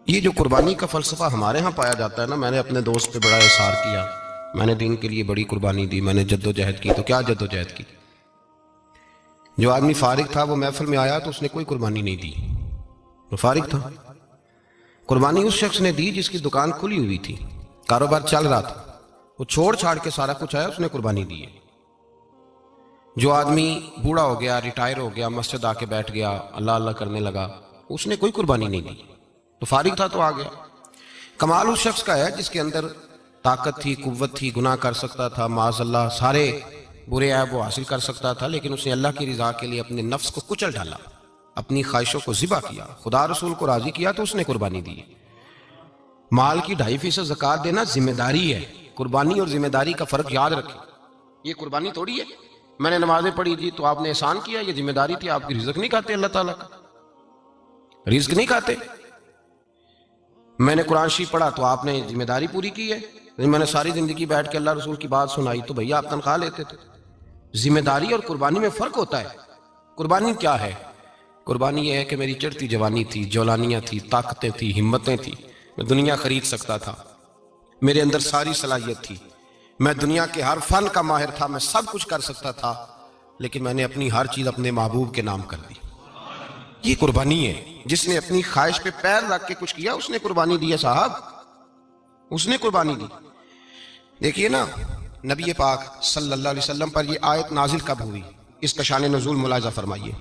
یہ جو قربانی کا فلسفہ ہمارے ہاں پایا جاتا ہے نا، میں نے اپنے دوست پہ بڑا احسار کیا، میں نے دین کے لیے بڑی قربانی دی، میں نے جد و جہد کی. تو کیا جد و جہد کی؟ جو آدمی فارغ تھا وہ محفل میں آیا تو اس نے کوئی قربانی نہیں دی، وہ فارغ تھا. قربانی اس شخص نے دی جس کی دکان کھلی ہوئی تھی، کاروبار چل رہا تھا، وہ چھوڑ چھاڑ کے سارا کچھ آیا، اس نے قربانی دی ہے. جو آدمی بوڑھا ہو گیا، ریٹائر ہو گیا، مسجد آ کے بیٹھ گیا، اللہ اللہ کرنے لگا، اس نے کوئی قربانی نہیں دی، تو فارغ تھا تو آ گیا. کمال اس شخص کا ہے جس کے اندر طاقت تھی، قوت تھی، گناہ کر سکتا تھا، معاذ اللہ سارے برے عیب وہ حاصل کر سکتا تھا، لیکن اس نے اللہ کی رضا کے لیے اپنے نفس کو کچل ڈالا، اپنی خواہشوں کو ذبح کیا، خدا رسول کو راضی کیا، تو اس نے قربانی دی. مال کی 2.5% زکوٰۃ دینا ذمہ داری ہے. قربانی اور ذمہ داری کا فرق یاد رکھیں. یہ قربانی تھوڑی ہے میں نے نمازیں پڑھی جی تو آپ نے احسان کیا، یہ ذمہ داری تھی. آپ کی رزق نہیں کھاتے اللہ تعالیٰ کا، رزق نہیں کھاتے. میں نے قرآن شریف پڑھا تو آپ نے ذمہ داری پوری کی ہے. میں نے ساری زندگی بیٹھ کے اللہ رسول کی بات سنائی تو بھیا آپ تنخواہ لیتے تھے. ذمہ داری اور قربانی میں فرق ہوتا ہے. قربانی کیا ہے؟ قربانی یہ ہے کہ میری چڑھتی جوانی تھی، جولانیاں تھی، طاقتیں تھی، ہمتیں تھی، میں دنیا خرید سکتا تھا، میرے اندر ساری صلاحیت تھی، میں دنیا کے ہر فن کا ماہر تھا، میں سب کچھ کر سکتا تھا، لیکن میں نے اپنی ہر چیز اپنے محبوب کے نام کر دی. یہ قربانی ہے. جس نے اپنی خواہش پہ پیر رکھ کے کچھ کیا اس نے قربانی دی ہے صاحب، اس نے قربانی دی. دیکھیے نا نبی پاک صلی اللہ علیہ وسلم پر یہ آیت نازل کب ہوئی، اس کا شان نزول ملاحظہ فرمائیے.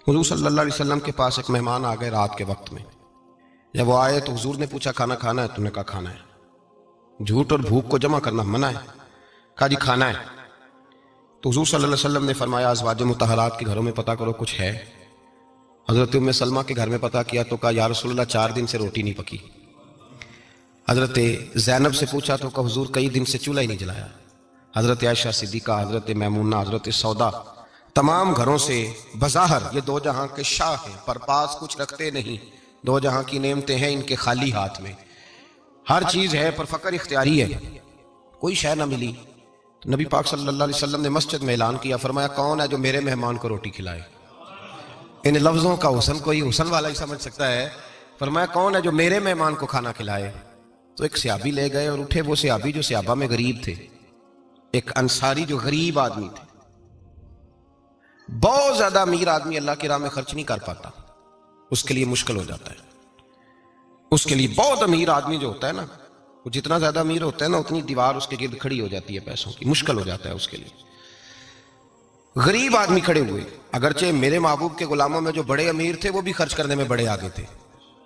حضور صلی اللہ علیہ وسلم کے پاس ایک مہمان آ گئے رات کے وقت میں. جب وہ آئے تو حضور نے پوچھا کھانا کھانا ہے؟ تو نے کہا کھانا ہے. جھوٹ اور بھوک کو جمع کرنا منع ہے. کہا جی کھانا ہے. تو حضور صلی اللہ علیہ وسلم نے فرمایا ازواج مطہرات کے گھروں میں پتہ کرو کچھ ہے. حضرت ام سلمہ کے گھر میں پتہ کیا تو کہا یا رسول اللہ 4 دن سے روٹی نہیں پکی. حضرت زینب سے پوچھا تو کہا حضور کئی دن سے چولہا ہی نہیں جلایا. حضرت عائشہ صدیقہ، حضرت میمونہ، حضرت سودا، تمام گھروں سے بظاہر یہ 2 جہاں کے شاہ ہیں، پر پاس کچھ رکھتے نہیں. 2 جہاں کی نعمتیں ہیں ان کے خالی ہاتھ میں، ہر چیز ہے پر فقر اختیاری ہے، کوئی شے نہ ملی. تو نبی پاک صلی اللہ علیہ وسلم نے مسجد میں اعلان کیا، فرمایا کون ہے جو میرے مہمان کو روٹی کھلائے؟ ان لفظوں کا حسن کوئی حسن والا ہی سمجھ سکتا ہے. فرمایا کون ہے جو میرے مہمان کو کھانا کھلائے؟ تو ایک صحابی لے گئے اور اٹھے، وہ صحابی جو صحابہ میں غریب تھے، ایک انصاری جو غریب آدمی تھے. بہت زیادہ امیر آدمی اللہ کی راہ میں خرچ نہیں کر پاتا، اس کے لیے مشکل ہو جاتا ہے. اس کے لیے بہت امیر آدمی جو ہوتا ہے نا، وہ جتنا زیادہ امیر ہوتا ہے نا اتنی دیوار اس کے گرد کھڑی ہو جاتی ہے پیسوں کی، مشکل ہو جاتا ہے اس کے لیے. غریب آدمی کھڑے ہوئے، اگرچہ میرے محبوب کے غلاموں میں جو بڑے امیر تھے وہ بھی خرچ کرنے میں بڑے آگے تھے.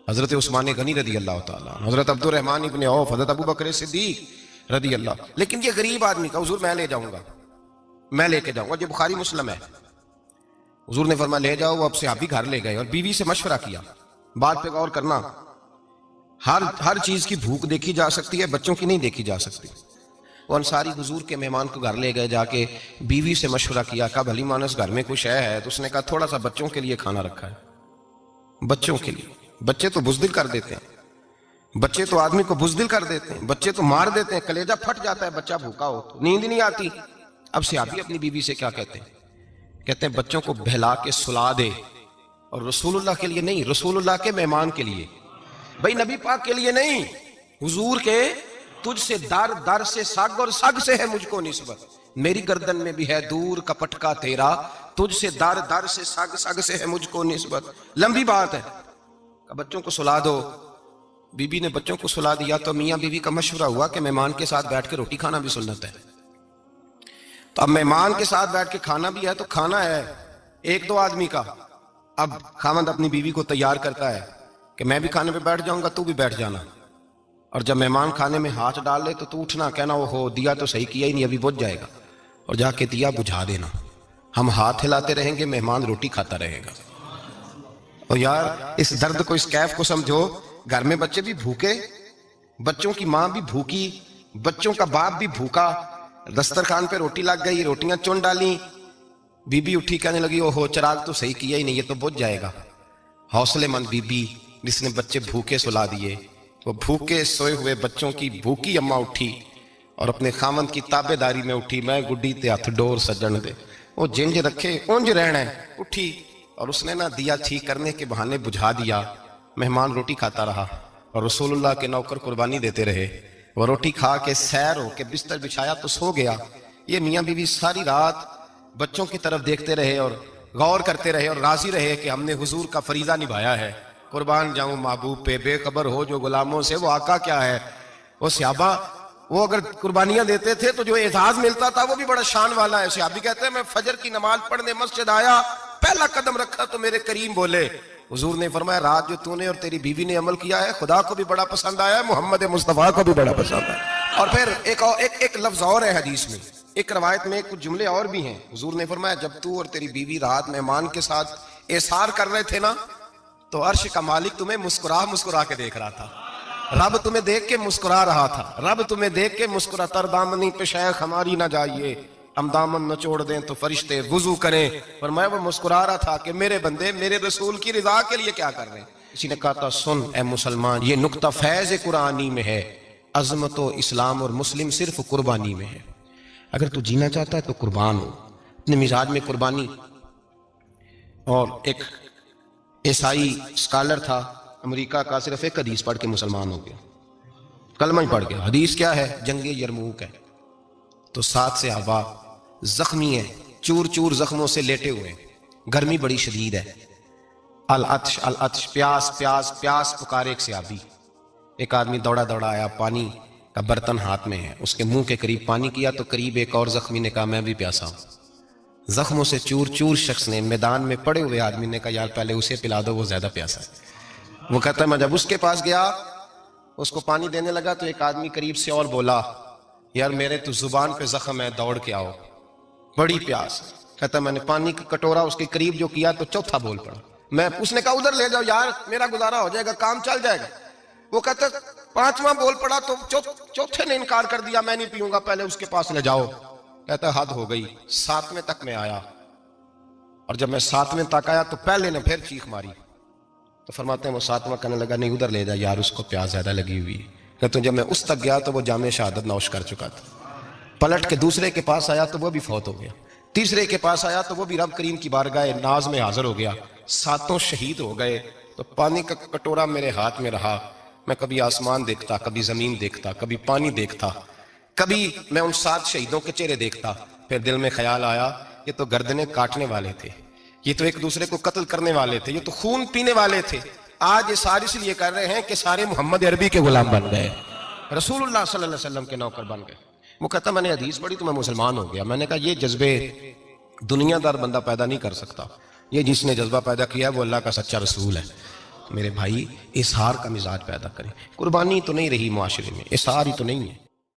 حضرت عثمان غنی رضی اللہ تعالیٰ، حضرت عبد الرحمن ابن عوف، حضرت ابو بکر صدیق رضی اللہ. لیکن یہ غریب آدمی کا حضور میں لے جاؤں گا، میں لے کے جاؤں گا. یہ بخاری مسلم ہے. حضور نے فرمایا لے جاؤ. وہ اب صحابی گھر لے گئے اور بیوی سے مشورہ کیا. بات پہ غور کرنا، ہر چیز کی بھوک دیکھی جا سکتی ہے، بچوں کی نہیں دیکھی جا سکتی. وہ انصاری حضور کے مہمان کو گھر لے گئے، جا کے بیوی سے مشورہ کیا، کہا بھلی مانس گھر میں کچھ ہے؟ تو اس نے کہا تھوڑا سا بچوں کے لیے کھانا رکھا ہے. بچوں کے لیے. بچے تو بزدل کر دیتے ہیں، بچے تو آدمی کو بزدل کر دیتے ہیں، بچے تو مار دیتے ہیں، کلیجہ پھٹ جاتا ہے بچہ بھوکا ہو تو، نیند نہیں آتی. اب صحابی اپنی بیوی سے کیا کہتے ہیں؟ کہتے ہیں بچوں کو بہلا کے سلا دے، اور رسول اللہ کے لیے نہیں، رسول اللہ کے مہمان کے لیے، بھائی نبی پاک کے لیے نہیں، حضور کے. تجھ سے در در سے سگ اور سگ سے ہے مجھ کو نسبت، میری گردن میں بھی ہے دور کا پٹکا تیرا، تجھ سے در در سے سگ سگ سے ہے مجھ کو نسبت. لمبی بات ہے. بچوں کو سلا دو. بی بی نے بچوں کو سلا دیا تو میاں بیوی کا مشورہ ہوا کہ مہمان کے ساتھ بیٹھ کے روٹی کھانا بھی سنت ہے. تو اب مہمان کے ساتھ بیٹھ کے کھانا بھی ہے تو کھانا ہے 1-2 آدمی کا. اب خاوند اپنی بیوی کو تیار کرتا ہے کہ میں بھی کھانے پہ بیٹھ جاؤں گا، تو بھی بیٹھ جانا. اور جب مہمان کھانے میں ہاتھ ڈال لے تو اٹھنا، کہنا وہ ہو دیا تو صحیح کیا ہی نہیں، ابھی بجھ جائے گا، اور جا کے دیا بجھا دینا. ہم ہاتھ ہلاتے رہیں گے، مہمان روٹی کھاتا رہے گا. اور یار اس درد کو، اس کیف کو سمجھو. گھر میں بچے بھی بھوکے، بچوں کی ماں بھی بھوکی، بچوں کا باپ بھی بھوکا، دسترخوان پہ روٹی لگ گئی، روٹیاں چن ڈالیں، بی بی اٹھی کہنے لگی او ہو چراغ تو صحیح کیا ہی نہیں، یہ تو بجھ جائے گا. حوصلے مند بی بی جس نے بچے بھوکے سلا دیے، وہ بھوکے سوئے ہوئے بچوں کی بھوکی اماں اٹھی اور اپنے خاوند کی تابع داری میں اٹھی. میں گڈی تے ہاتھ ڈور سجن دے، وہ جنج رکھے اونج رہنا ہے. اٹھی اور اس نے نہ دیا ٹھیک کرنے کے بہانے بجھا دیا. مہمان روٹی کھاتا رہا. اور رسول اللہ کے نوکر قربانی دیتے رہے. وہ روٹی کھا کے سیر ہو کے بستر بچھایا تو سو گیا. یہ میاں بیوی ساری رات بچوں کی طرف دیکھتے رہے اور غور کرتے رہے اور راضی رہے کہ ہم نے حضور کا فریضہ نبھایا ہے. قربان جاؤں محبوب پہ، بے خبر ہو جو غلاموں سے، وہ آقا کیا ہے. وہ صحابہ وہ اگر قربانیاں دیتے تھے تو جو اعزاز ملتا تھا وہ بھی بڑا شان والا ہے. صحابی کہتے ہیں میں فجر کی نماز پڑھنے مسجد آیا، پہلا قدم رکھا تو میرے کریم بولے. حضور نے فرمایا رات جو تو نے اور تیری بیوی نے عمل کیا ہے خدا کو بھی بڑا پسند آیا ہے، محمد مصطفیٰ کو بھی بڑا پسند آیا. اور پھر ایک لفظ اور ہے حدیث میں، ایک روایت میں کچھ جملے اور بھی ہیں. حضور نے فرمایا جب تو اور تیری بیوی رات مہمان کے ساتھ ایثار کر رہے تھے نا تو عرش کا مالک تمہیں مسکرا کے دیکھ رہا تھا. رب تمہیں دیکھ کے مسکرا رہا تھا. رب تمہیں دیکھ کے مسکرا. تر دامنی پہ شیخ ہماری نہ جائیے، ہم دامن نہ چھوڑ دیں تو فرشتے وضو کریں. فرمایا وہ مسکرا رہا تھا کہ میرے بندے میرے رسول کی رضا کے لیے کیا کر رہے ہیں. کسی نے کہا تھا سن اے مسلمان، یہ نقطہ فیض قرآنی میں ہے، عظمت و اسلام اور مسلم صرف قربانی میں ہے. اگر تو جینا چاہتا ہے تو قربان ہو. اپنے مزاج میں قربانی. اور ایک عیسائی اسکالر تھا امریکہ کا، صرف ایک حدیث پڑھ کے مسلمان ہو گیا، کلمہ ہی پڑھ گیا. حدیث کیا ہے؟ جنگ یرموک ہے. تو 7 صحابہ زخمی ہیں، چور چور زخموں سے لیٹے ہوئے ہیں، گرمی بڑی شدید ہے. العطش العطش، پیاس پیاس پیاس پکارے ایک صحابی. ایک آدمی دوڑا دوڑا آیا، پانی کا برتن ہاتھ میں ہے، اس کے منہ کے قریب پانی کیا تو قریب ایک اور زخمی نے کہا میں بھی پیاسا ہوں. زخموں سے چور چور شخص نے میدان میں پڑے ہوئے آدمی نے کہا یار پہلے اسے پلا دو، وہ زیادہ پیاسا ہے. وہ کہتا ہے میں جب اس کے پاس گیا اس کو پانی دینے لگا تو ایک آدمی قریب سے اور بولا یار میرے تو زبان پہ زخم ہے، دوڑ کے آؤ، بڑی پیاس. کہتا ہے میں نے پانی کا کٹورا اس کے قریب جو کیا تو چوتھا بول پڑا. اس نے کہا ادھر لے جاؤ یار میرا گزارا ہو جائے گا، کام چل جائے گا. وہ کہتا ہے 5واں بول پڑا تو چوتھے نے انکار کر دیا، میں نہیں پیوں گا، پہلے اس کے پاس لے جاؤ. کہتا ہے حد ہو گئی. 7ویں تک میں آیا اور جب میں 7ویں تک آیا تو پہلے نے پھر چیخ ماری. تو فرماتے ہیں وہ 7واں کہنے لگا نہیں ادھر لے جا یار اس کو پیاس زیادہ لگی ہوئی. کہتے ہیں جب میں اس تک گیا تو وہ جام شہادت نوش کر چکا تھا. پلٹ کے دوسرے کے پاس آیا تو وہ بھی فوت ہو گیا. تیسرے کے پاس آیا تو وہ بھی رب کریم کی بارگاہ ناز میں حاضر ہو گیا. 7 شہید ہو گئے. تو پانی کا کٹورا میرے ہاتھ میں رہا. میں کبھی آسمان دیکھتا، کبھی زمین دیکھتا، کبھی پانی دیکھتا، کبھی میں ان 7 شہیدوں کے چہرے دیکھتا. پھر دل میں خیال آیا یہ تو گردنیں کاٹنے والے تھے، یہ تو ایک دوسرے کو قتل کرنے والے تھے، یہ تو خون پینے والے تھے. آج یہ سارے اس لیے کر رہے ہیں کہ سارے محمد عربی کے غلام بن گئے، رسول اللہ صلی اللہ علیہ وسلم کے نوکر بن گئے. وہ کہتا میں نے حدیث پڑھی تو میں مسلمان ہو گیا. میں نے کہا یہ جذبے دنیا دار بندہ پیدا نہیں کر سکتا، یہ جس نے جذبہ پیدا کیا ہے وہ اللہ کا سچا رسول ہے. میرے بھائی اظہار کا مزاج پیدا کریں. قربانی تو نہیں رہی معاشرے میں، اظہار ہی تو نہیں ہے.